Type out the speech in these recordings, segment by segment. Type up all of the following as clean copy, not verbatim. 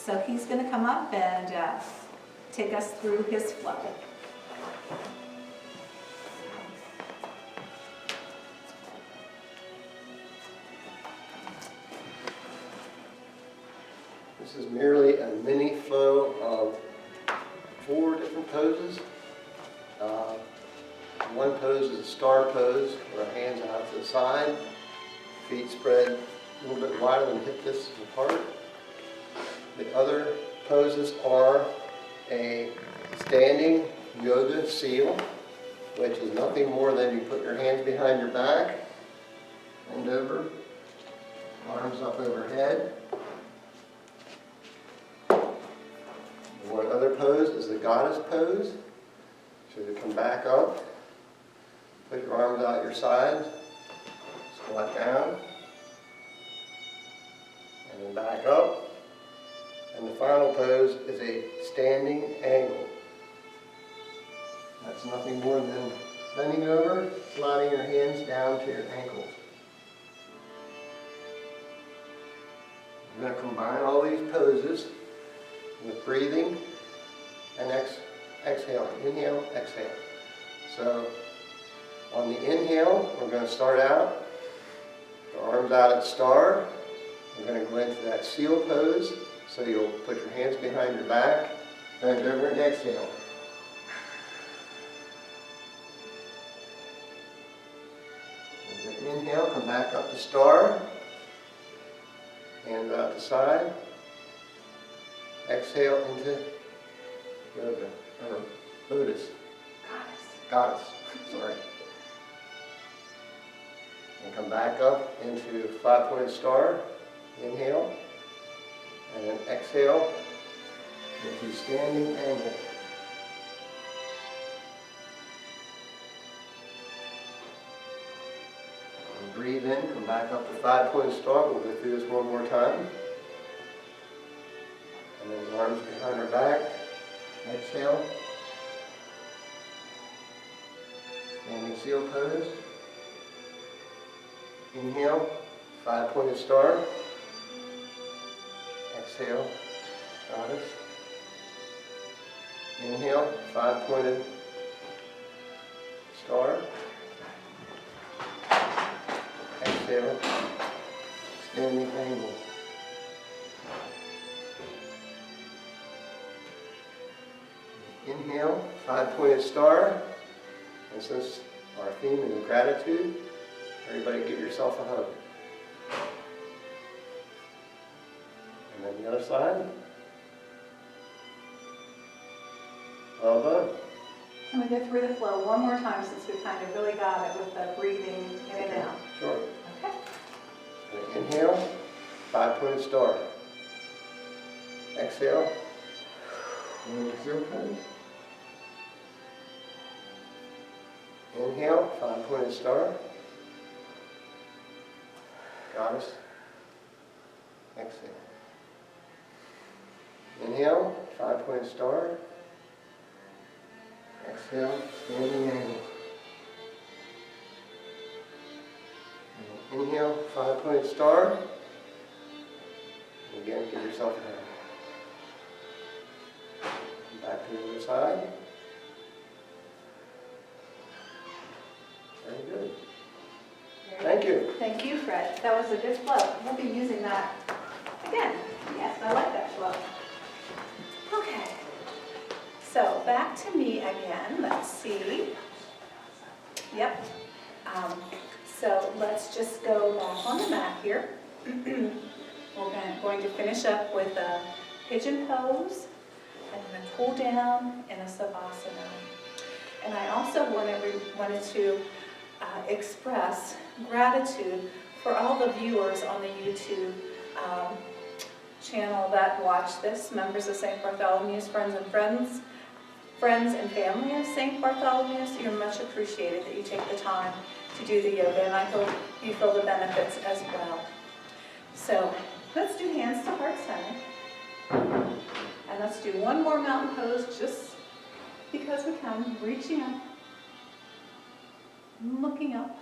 So he's going to come up and take us through his flow. This is merely a mini flow of 4 different poses. One pose is a star pose, where our hands are out to the side, feet spread a little bit wider than hip distance apart. The other poses are a standing yoga seal, which is nothing more than you put your hands behind your back, bend over, arms up overhead. One other pose is the goddess pose. So you come back up, put your arms out your sides, squat down, and then back up. And the final pose is a standing angle. That's nothing more than bending over, sliding your hands down to your ankles. You're going to combine all these poses with breathing and exhale. Inhale, exhale. So on the inhale, we're going to start out, the arms out at star. We're going to go into that seal pose. So you'll put your hands behind your back, bend over and exhale. And then inhale, come back up to star. Hands out the side. Exhale into yoga, or Buddhist. Goddess, sorry. And come back up into 5-pointed star. Inhale. And then exhale into standing angle. And breathe in, come back up to 5-pointed star. We'll go through this one more time. And then arms behind our back. Exhale. Standing seal pose. Inhale, 5-pointed star. Exhale, goddess. Inhale, 5-pointed star. Exhale, standing angle. Inhale, 5-pointed star. And since our theme is gratitude, everybody give yourself a hug. And then the other side. Well done. Can we go through the flow one more time since we kind of really got it with the breathing in and out? Sure. Okay. And inhale, 5-pointed star. Exhale. Seal pose. Inhale, 5-pointed star. Goddess. Exhale. Inhale, 5-pointed star. Exhale, standing angle. And inhale, 5-pointed star. And again, give yourself a hand. Back to the other side. Very good. Thank you. Thank you, Fred. That was a good flow. We'll be using that again. Yes, I like that flow. Okay. So back to me again. Let's see. Yep. So let's just go back on the mat here. We're going to finish up with a pigeon pose and then cool down in a savasana. And I also wanted to express gratitude for all the viewers on the YouTube channel that watch this, members of St. Bartholomew's, friends and family of St. Bartholomew's. You're much appreciated that you take the time to do the yoga, and I hope you feel the benefits as well. So let's do hands to heart center. And let's do one more mountain pose just because we can. Reaching up, looking up,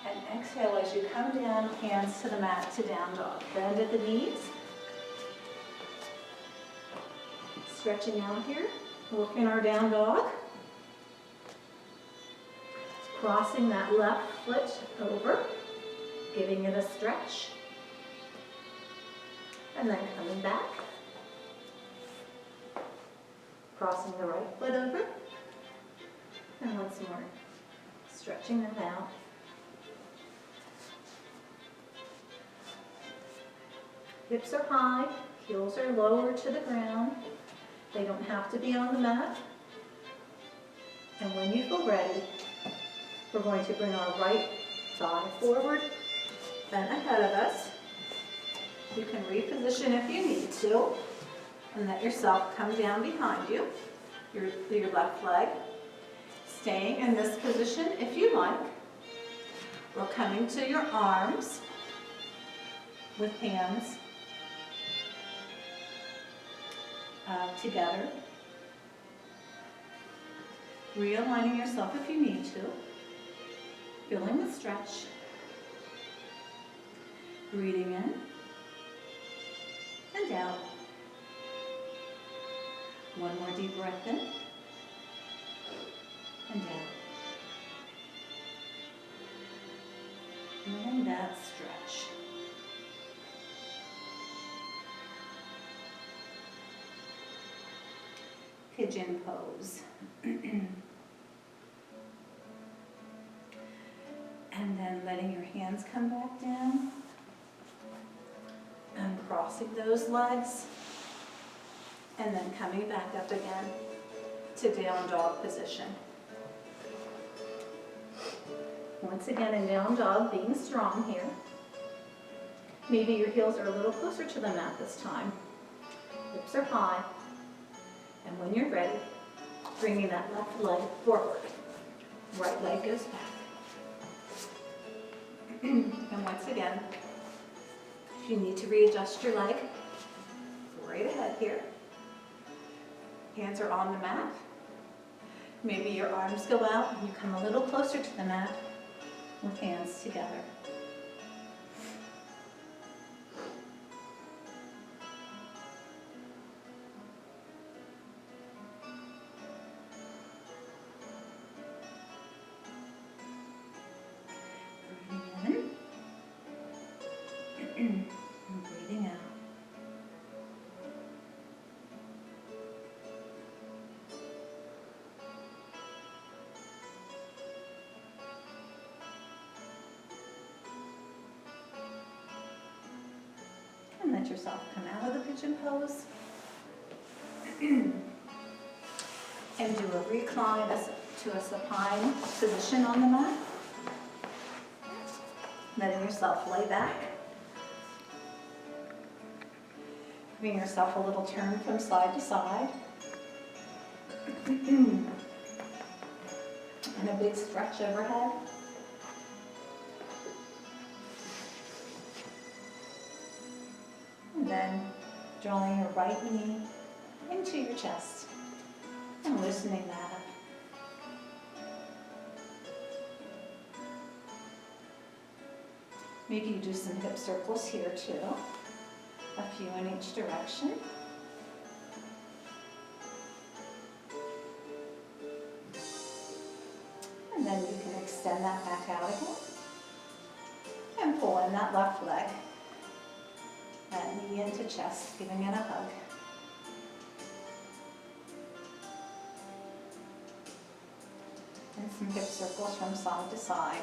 and Exhale as you come down, hands to the mat to down dog. Bend at the knees. Stretching out here, working our down dog. Crossing that left foot over, giving it a stretch. And then coming back. Crossing the right foot over. And once more, stretching that out. Hips are high, heels are lower to the ground. They don't have to be on the mat. And when you feel ready, we're going to bring our right thigh forward, bent ahead of us. You can reposition if you need to, and let yourself come down behind you, your left leg. Staying in this position if you like. We're coming to your arms with hands together. Realigning yourself if you need to. Feeling the stretch. Breathing in and out. One more deep breath in and out. And that stretch. Pigeon pose. And then letting your hands come back down and crossing those legs and then coming back up again to down dog position. Once again in down dog, being strong here. Maybe your heels are a little closer to the mat this time. Hips are high. And when you're ready, bringing that left leg forward. Right leg goes back. And once again, if you need to readjust your leg, right ahead here. Hands are on the mat. Maybe your arms go out and you come a little closer to the mat with hands together. And breathing out. And let yourself come out of the pigeon pose. And do a recline to a supine position on the mat. Letting yourself lay back. Giving yourself a little turn from side to side. And a big stretch overhead. And then drawing your right knee into your chest and loosening that up. Maybe you do some hip circles here too. A few in each direction. And then you can extend that back out again. And pull in that left leg. That knee into chest, giving it a hug. And some hip circles from side to side.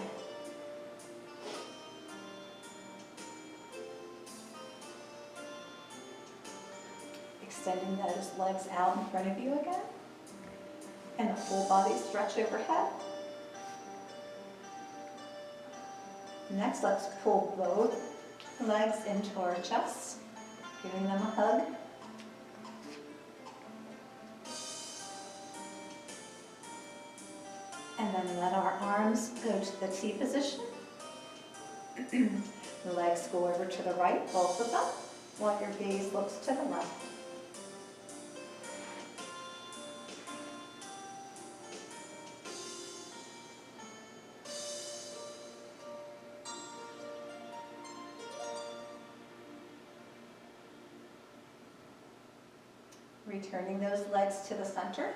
Extending those legs out in front of you again. And a full body stretch overhead. Next, let's pull both legs into our chest, giving them a hug. And then let our arms go to the T position. The legs go over to the right, both of them, while your gaze looks to the left. Returning those legs to the center,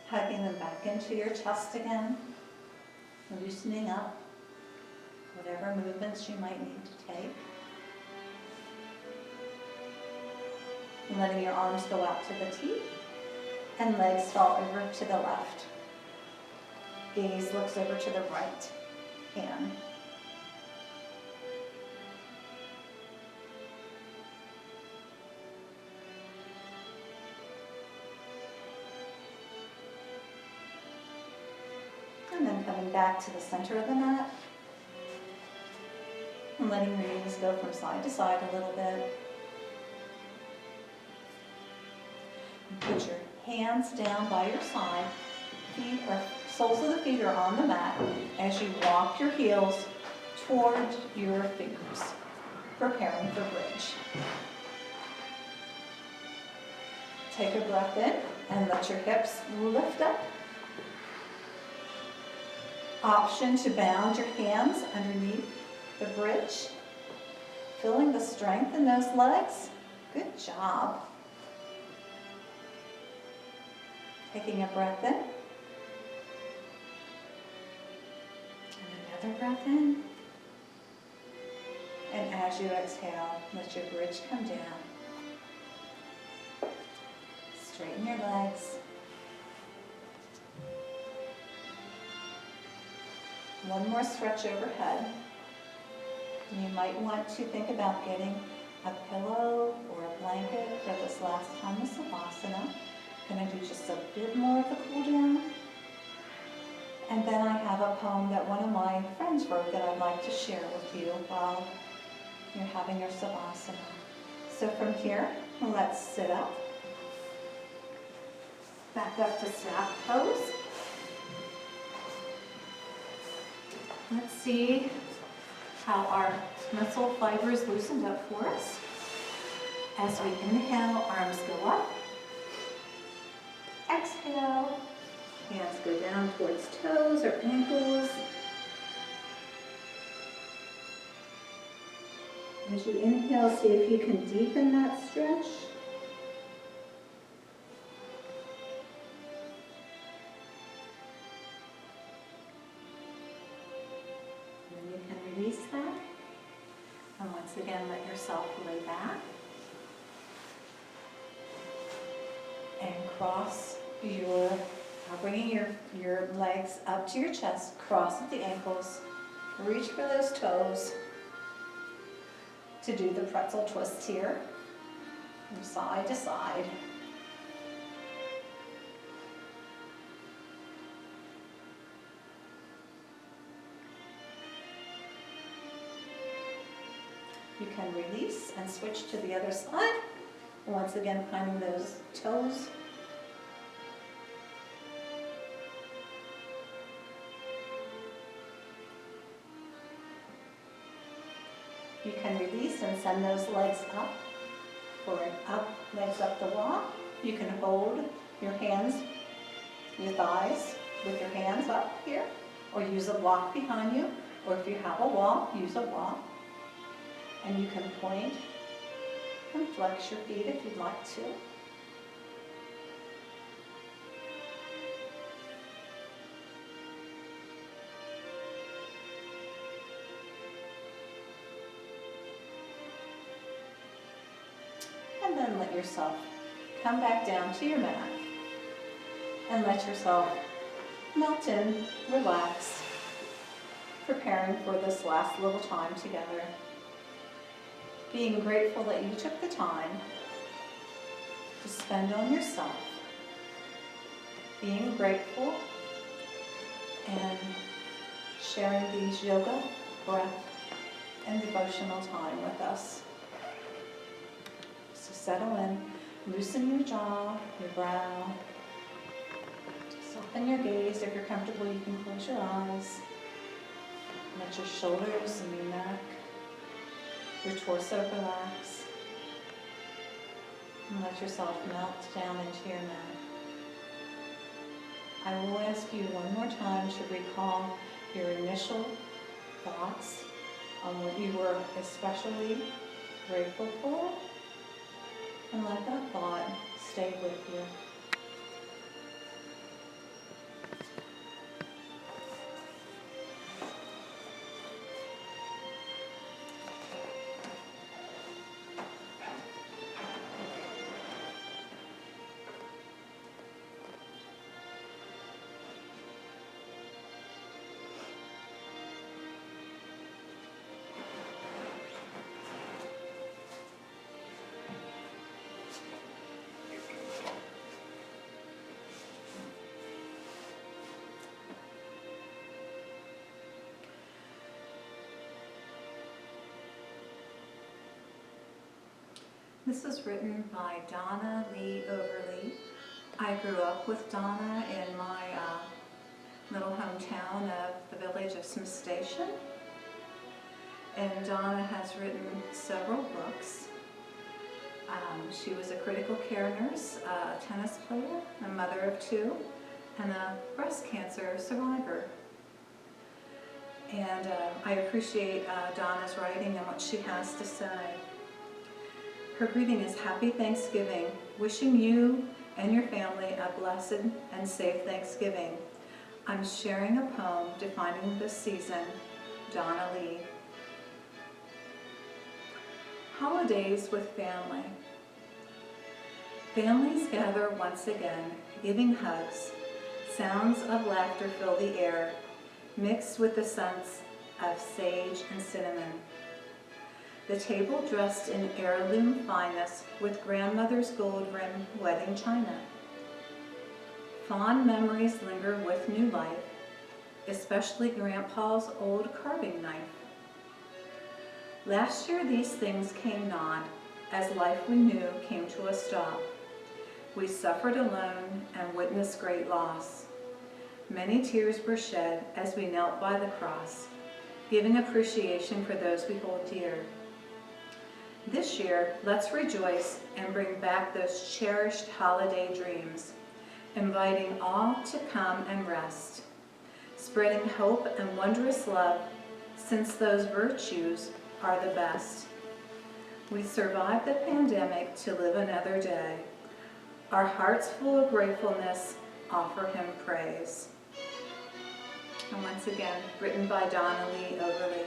hugging them back into your chest again, loosening up whatever movements you might need to take. And letting your arms go out to the T and legs fall over to the left. Gaze looks over to the right hand. And then coming back to the center of the mat and letting your knees go from side to side a little bit. And put your hands down by your side. Feet or soles of the feet are on the mat as you walk your heels toward your fingers, preparing for bridge. Take a breath in and let your hips lift up. Option to bound your hands underneath the bridge, feeling the strength in those legs. Good job. Taking a breath in. And another breath in. And as you exhale, let your bridge come down. Straighten your legs. One more stretch overhead. You might want to think about getting a pillow or a blanket for this last time of Savasana. Going to do just a bit more of the cool down. And then I have a poem that one of my friends wrote that I'd like to share with you while you're having your Savasana. So from here, let's sit up. Back up to snap pose. Let's see how our muscle fibers loosened up for us. As we inhale, arms go up. Exhale, hands go down towards toes or ankles. As you inhale, see if you can deepen that stretch. Release that. And once again, let yourself lay back. And cross bringing your legs up to your chest, cross at the ankles, reach for those toes to do the pretzel twist here, from side to side. You can release and switch to the other side. Once again, finding those toes. You can release and send those legs up for an up, legs up the wall. You can hold your hands, your thighs with your hands up here, or use a block behind you, or if you have a wall, use a wall. And you can point and flex your feet if you'd like to. And then let yourself come back down to your mat and let yourself melt in, relax, preparing for this last little time together. Being grateful that you took the time to spend on yourself. Being grateful and sharing these yoga, breath, and devotional time with us. So settle in, loosen your jaw, your brow, soften your gaze. If you're comfortable, you can close your eyes. Let your shoulders and your neck, your torso relax. And let yourself melt down into your mat. I will ask you one more time to recall your initial thoughts on what you were especially grateful for, and let that thought stay with you. This is written by Donna Lee Overly. I grew up with Donna in my little hometown of the village of Smith Station. And Donna has written several books. She was a critical care nurse, a tennis player, a mother of two, and a breast cancer survivor. And I appreciate Donna's writing and what she has to say. Her greeting is Happy Thanksgiving, wishing you and your family a blessed and safe Thanksgiving. I'm sharing a poem defining this season, Donna Lee. Holidays with family. Families gather once again, giving hugs. Sounds of laughter fill the air, mixed with the scents of sage and cinnamon. The table dressed in heirloom fineness with grandmother's gold-rimmed wedding china. Fond memories linger with new life, especially Grandpa's old carving knife. Last year these things came not, as life we knew came to a stop. We suffered alone and witnessed great loss. Many tears were shed as we knelt by the cross, giving appreciation for those we hold dear. This year, let's rejoice and bring back those cherished holiday dreams, inviting all to come and rest, spreading hope and wondrous love, since those virtues are the best. We survived the pandemic to live another day. Our hearts full of gratefulness offer him praise. And once again, written by Donna Lee Overly.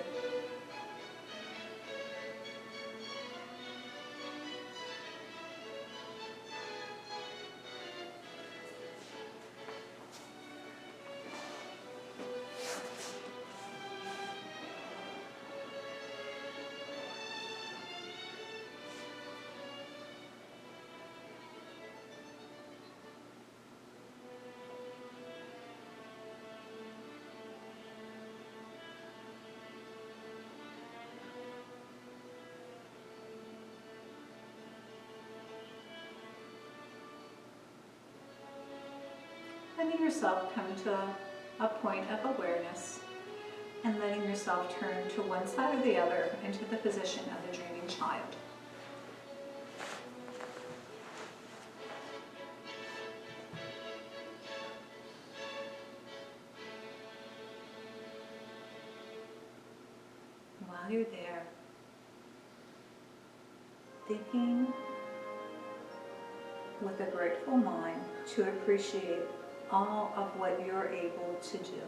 Letting yourself come to a point of awareness and letting yourself turn to one side or the other into the position of the dreaming child. While you're there, thinking with a grateful mind to appreciate all of what you're able to do.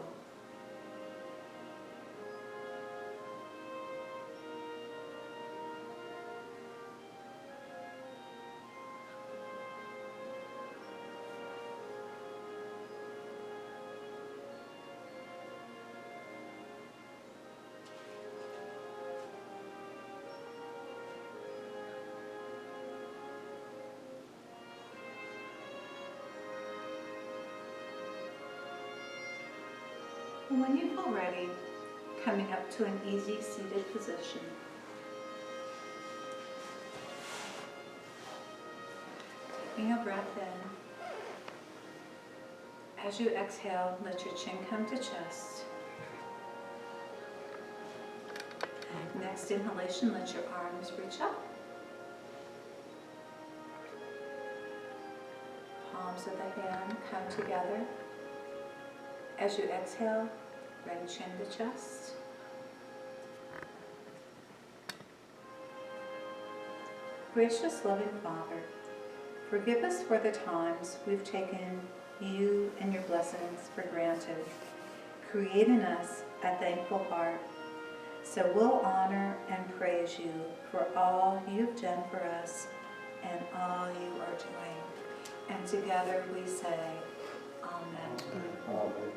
When you feel ready, coming up to an easy seated position. Taking a breath in. As you exhale, let your chin come to chest. Next inhalation, let your arms reach up. Palms of the hand come together. As you exhale, bring chin to chest. Gracious, loving Father, Forgive us for the times we've taken you and your blessings for granted. Create in us a thankful heart, so we'll honor and praise you for all you've done for us and all you are doing. And together we say, Amen. Amen.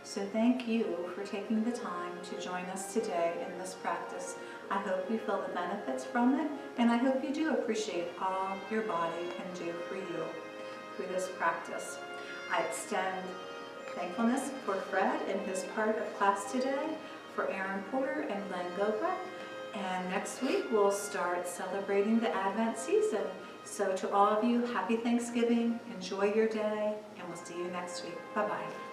So thank you for taking the time to join us today in this practice. I hope you feel the benefits from it, and I hope you do appreciate all your body can do for you through this practice. I extend thankfulness for Fred and his part of class today, for Aaron Porter and Glenn Gobra, and next week we'll start celebrating the Advent season. So to all of you, happy Thanksgiving, enjoy your day, and we'll see you next week. Bye-bye.